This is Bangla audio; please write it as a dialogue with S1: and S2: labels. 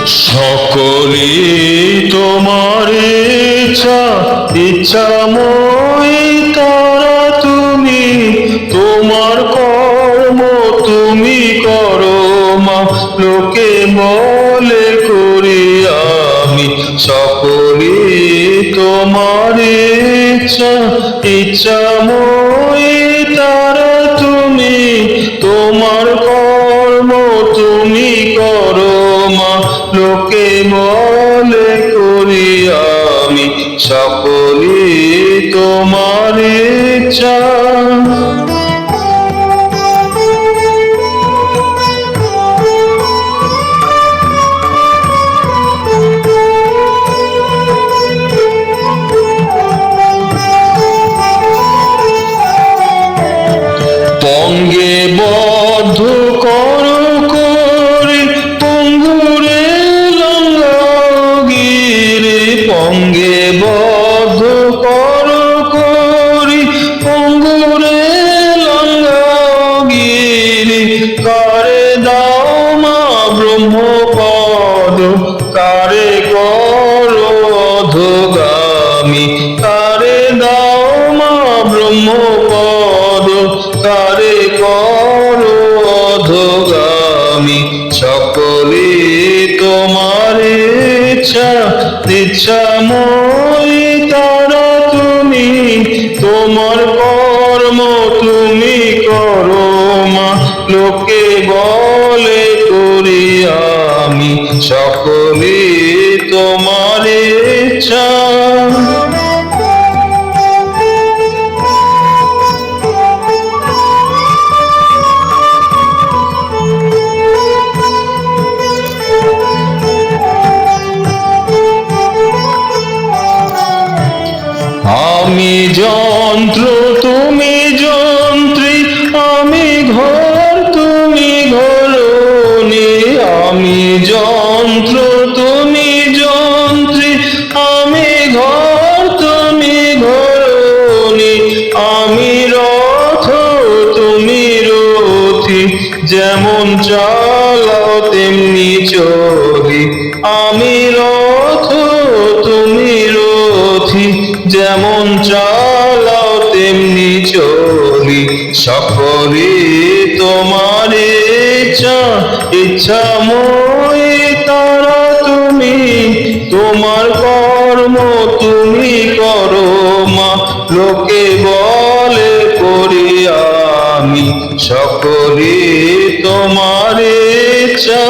S1: সকলি তোমার ইচ্ছা ইচ্ছাময় তারা তুমি, তোমার কর্ম তুমি করো মা, লোকে বলে করি আমি। সকলি তোমার ইচ্ছা ইচ্ছাময় তারা তুমি, তোমার কর্ম তুমি করো মা, লোকে বলে করি আমি। সকলি তোমার ইচ্ছা। পঙ্গে বদ্ধ করো করি পঙ্গুরে লঙ্গিরে, পঙ্গে বদ্ধ করো করি পঙ্গুরে লঙ্গিরে। কারে দাও মা ব্রহ্মপদ, কারে করো অধোগামী, কারে দাও মা ব্রহ্মপদ, কারে করো অধোগামী। সকলি তোমার ইচ্ছা ইচ্ছাময় তারা তুমি, তোমার কর্ম তুমি করো মা, লোকে বলে করি আমি। সকলি তোমার ইচ্ছা। আমি যন্ত্র তুমি যন্ত্রী, আমি ঘর তুমি ঘরণী। আমি যন্ত্র তুমি যন্ত্রী, আমি ঘর তুমি ঘরণী। আমি রথ তুমি রথী, যেমন চালাও তেমনি চলি। আমি রথ তুমি রথী, যেমন চালাও তেমনি চলি। সকলি তোমার ইচ্ছা ইচ্ছাময় তারা তুমি, তোমার কর্ম তুমি করো মা, লোকে বলে করি আমি। সকলি তোমার ইচ্ছা।